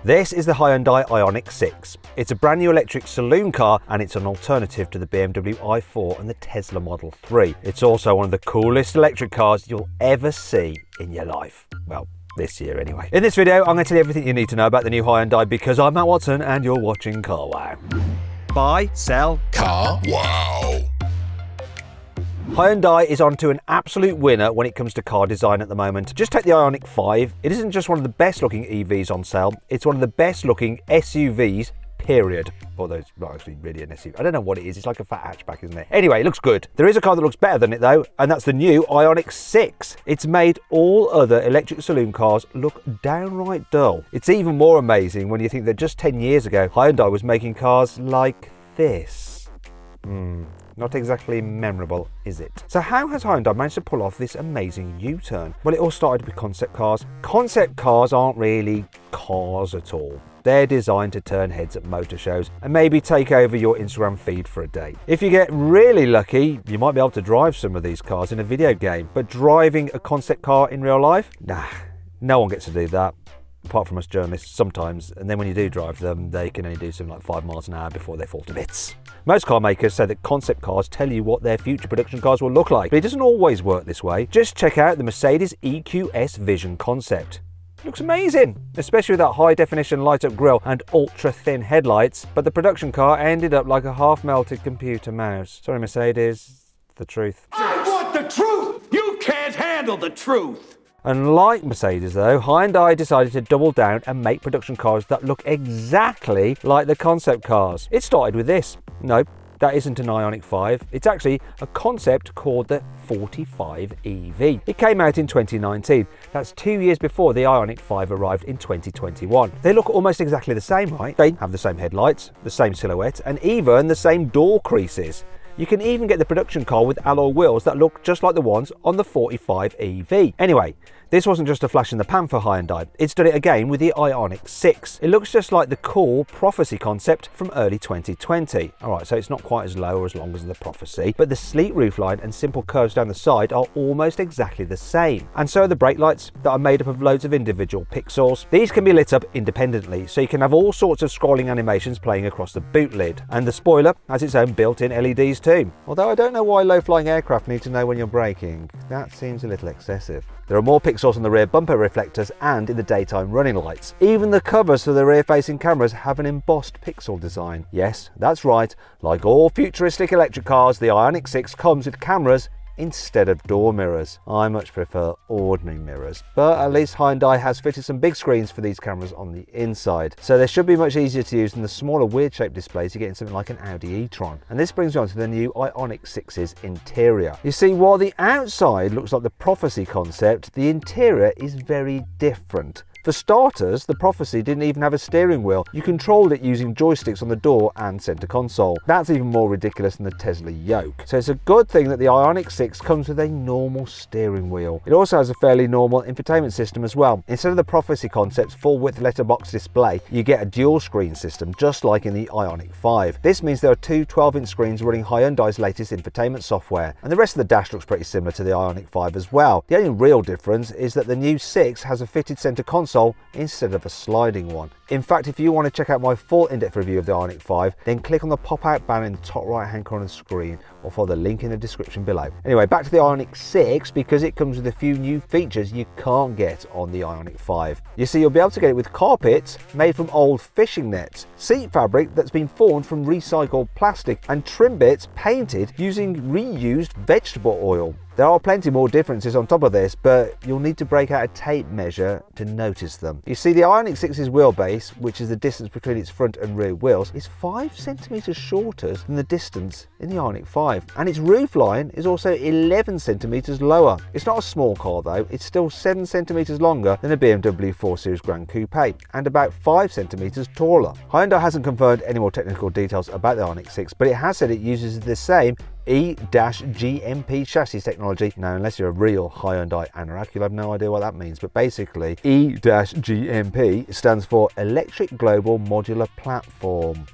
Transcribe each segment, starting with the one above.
This is the Hyundai Ioniq 6. It's a brand new electric saloon car and it's an alternative to the BMW i4 and the Tesla Model 3. It's also one of the coolest electric cars you'll ever see in your life. Well, this year anyway. In this video, I'm going to tell you everything you need to know about the new Hyundai because I'm Matt Watson and you're watching CarWow. Buy, sell, CarWow. Hyundai is onto an absolute winner when it comes to car design at the moment. Just take the Ioniq 5. It isn't just one of the best looking EVs on sale, it's one of the best looking SUVs, period. Although it's not actually really an SUV. I don't know what it is, it's like a fat hatchback, isn't it? Anyway, it looks good. There is a car that looks better than it though, and that's the new Ioniq 6. It's made all other electric saloon cars look downright dull. It's even more amazing when you think that just 10 years ago, Hyundai was making cars like this. Not exactly memorable, is it? So how has Hyundai managed to pull off this amazing U-turn? Well, it all started with concept cars. Concept cars aren't really cars at all. They're designed to turn heads at motor shows and maybe take over your Instagram feed for a day. If you get really lucky, you might be able to drive some of these cars in a video game, but driving a concept car in real life? Nah, no one gets to do that. Apart from us journalists sometimes, and then when you do drive them, they can only do something like 5 miles an hour before they fall to bits. Most car makers say that concept cars tell you what their future production cars will look like, but it doesn't always work this way. Just check out the Mercedes Eqs Vision concept. It looks amazing, especially with that high definition light up grille and ultra thin headlights, but the production car ended up like a half melted computer mouse. Sorry Mercedes, the truth. I want the truth! You can't handle the truth! Unlike Mercedes though, Hyundai decided to double down and make production cars that look exactly like the concept cars. It started with this. Nope, that isn't an Ioniq 5. It's actually a concept called the 45 EV. It came out in 2019. That's 2 years before the Ioniq 5 arrived in 2021. They look almost exactly the same, right? They have the same headlights, the same silhouette, and even the same door creases. You can even get the production car with alloy wheels that look just like the ones on the 45 EV. Anyway, this wasn't just a flash in the pan for Hyundai. It's done it again with the Ioniq 6. It looks just like the cool Prophecy concept from early 2020. Alright, so it's not quite as low or as long as the Prophecy, but the sleek roofline and simple curves down the side are almost exactly the same. And so are the brake lights that are made up of loads of individual pixels. These can be lit up independently, so you can have all sorts of scrolling animations playing across the boot lid. And the spoiler has its own built-in LEDs too. Although I don't know why low-flying aircraft need to know when you're braking. That seems a little excessive. There are more pixels on the rear bumper reflectors and in the daytime running lights. Even the covers for the rear-facing cameras have an embossed pixel design. Yes, that's right. Like all futuristic electric cars, the Ioniq 6 comes with cameras instead of door mirrors. I much prefer ordinary mirrors, but at least Hyundai has fitted some big screens for these cameras on the inside, so they should be much easier to use than the smaller weird shaped displays you get in something like an Audi e-tron. And this brings me on to the new Ioniq 6's interior. You see, while the outside looks like the Prophecy concept, the interior is very different. For starters, the Prophecy didn't even have a steering wheel. You controlled it using joysticks on the door and center console. That's even more ridiculous than the Tesla yoke. So it's a good thing that the Ioniq 6 comes with a normal steering wheel. It also has a fairly normal infotainment system as well. Instead of the Prophecy concept's full-width letterbox display, you get a dual screen system just like in the Ioniq 5. This means there are two 12-inch screens running Hyundai's latest infotainment software, and the rest of the dash looks pretty similar to the Ioniq 5 as well. The only real difference is that the new 6 has a fitted center console instead of a sliding one. In fact, if you want to check out my full in-depth review of the Ioniq 5, then click on the pop-out banner in the top right-hand corner of the screen or follow the link in the description below. Anyway, back to the Ioniq 6 because it comes with a few new features you can't get on the Ioniq 5. You see, you'll be able to get it with carpets made from old fishing nets, seat fabric that's been formed from recycled plastic, and trim bits painted using reused vegetable oil. There are plenty more differences on top of this, but you'll need to break out a tape measure to notice them. You see, the Ioniq 6's wheelbase, which is the distance between its front and rear wheels, is 5 centimeters shorter than the distance in the Ioniq 5. And its roofline is also 11 centimeters lower. It's not a small car though, it's still 7 centimeters longer than a BMW 4 Series Grand Coupe, and about 5 centimeters taller. Hyundai hasn't confirmed any more technical details about the Ioniq 6, but it has said it uses the same E-GMP chassis technology. Now, unless you're a real Hyundai anorak, you'll have no idea what that means, but basically E-GMP stands for Electric Global Modular Platform.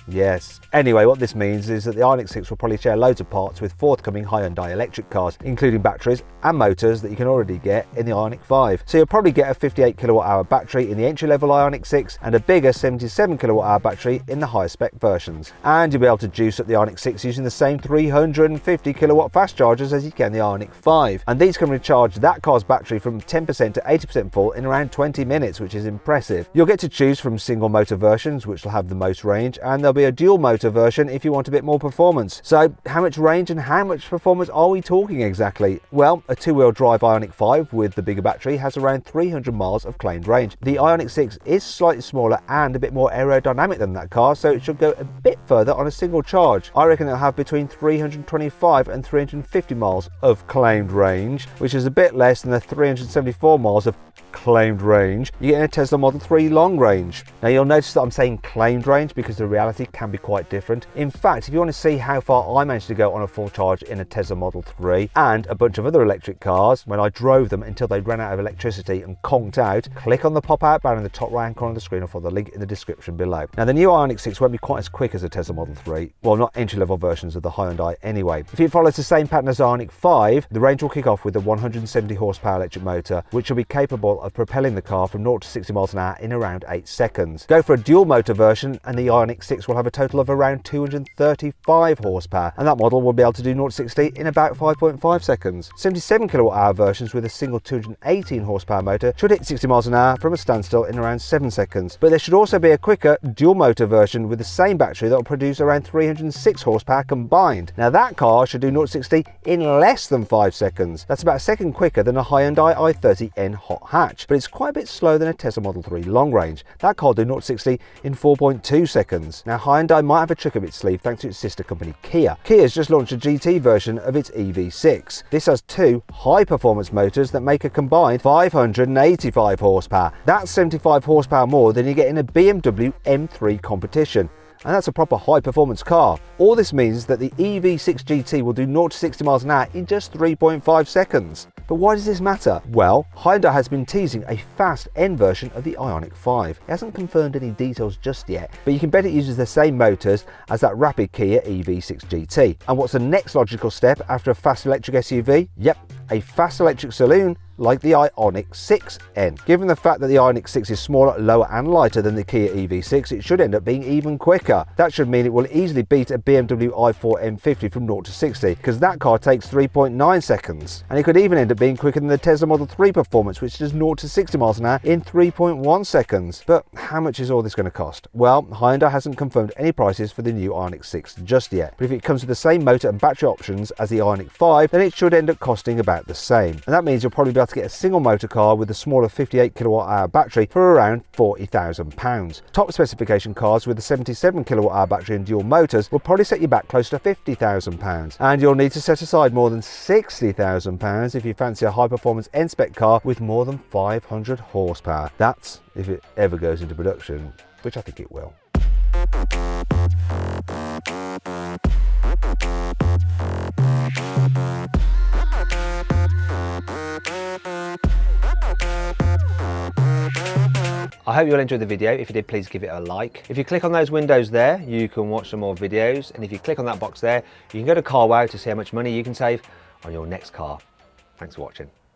Yes. Anyway, what this means is that the Ioniq 6 will probably share loads of parts with forthcoming Hyundai electric cars, including batteries and motors that you can already get in the Ioniq 5. So you'll probably get a 58 kilowatt-hour battery in the entry-level Ioniq 6 and a bigger 77 kilowatt-hour battery in the higher spec versions. And you'll be able to juice up the Ioniq 6 using the same 350 kilowatt fast chargers as you can the Ioniq 5. And these can recharge that car's battery from 10% to 80% full in around 20 minutes, which is impressive. You'll get to choose from single motor versions, which will have the most range, and there'll be a dual motor version if you want a bit more performance. So how much range and how much performance are we talking exactly? Well, a two-wheel drive Ioniq 5 with the bigger battery has around 300 miles of claimed range. The Ioniq 6 is slightly smaller and a bit more aerodynamic than that car, so it should go a bit further on a single charge. I reckon it'll have between 325 and 350 miles of claimed range, which is a bit less than the 374 miles of claimed range you get in a Tesla Model 3 long range. Now you'll notice that I'm saying claimed range because the reality can be quite different. In fact, if you want to see how far I managed to go on a full charge in a Tesla Model 3 and a bunch of other electric cars when I drove them until they ran out of electricity and conked out, click on the pop-out banner in the top right hand corner of the screen or follow the link in the description below. Now the new Ioniq 6 won't be quite as quick as a Tesla Model 3, well, not entry-level versions of the Hyundai anyway. If it follows the same pattern as Ioniq 5, the range will kick off with a 170 horsepower electric motor, which will be capable of propelling the car from 0 to 60 miles an hour in around 8 seconds. Go for a dual motor version and the Ioniq 6 will have a total of around 235 horsepower, and that model will be able to do 0 to 60 in about 5.5 seconds. 77 kilowatt hour versions with a single 218 horsepower motor should hit 60 miles an hour from a standstill in around 7 seconds. But there should also be a quicker dual motor version with the same battery that will produce around 306 horsepower combined. Now that car should do 0 to 60 in less than 5 seconds. That's about a second quicker than a Hyundai i30N hot hatch, but it's quite a bit slower than a Tesla Model 3 long range. That car will do 0 to 60 in 4.2 seconds. Now Hyundai might have a trick up its sleeve thanks to its sister company Kia. Kia's just launched a GT version of its EV6. This has two high performance motors that make a combined 585 horsepower. That's 75 horsepower more than you get in a BMW M3 competition. And that's a proper high performance car. All this means that the EV6 GT will do 0 to 60 miles an hour in just 3.5 seconds. But why does this matter? Well, Hyundai has been teasing a fast N version of the Ioniq 5. It hasn't confirmed any details just yet, but you can bet it uses the same motors as that rapid Kia EV6 GT. And what's the next logical step after a fast electric SUV? Yep, a fast electric saloon like the Ioniq 6N. Given the fact that the Ioniq 6 is smaller, lower and lighter than the Kia EV6, it should end up being even quicker. That should mean it will easily beat a BMW i4 M50 from 0 to 60, because that car takes 3.9 seconds. And it could even end up being quicker than the Tesla Model 3 performance, which does 0 to 60 miles an hour in 3.1 seconds. But how much is all this going to cost? Well, Hyundai hasn't confirmed any prices for the new Ioniq 6 just yet, but if it comes with the same motor and battery options as the Ioniq 5, then it should end up costing about the same. And that means you'll probably be able to get a single motor car with a smaller 58 kilowatt hour battery for around £40,000. Top specification cars with a 77 kilowatt hour battery and dual motors will probably set you back close to £50,000. And you'll need to set aside more than £60,000 if you fancy a high performance N-spec car with more than 500 horsepower. That's if it ever goes into production, which I think it will. I hope you'll enjoy the video. If you did, please give it a like. If you click on those windows there, you can watch some more videos. And if you click on that box there, you can go to CarWow to see how much money you can save on your next car. Thanks for watching.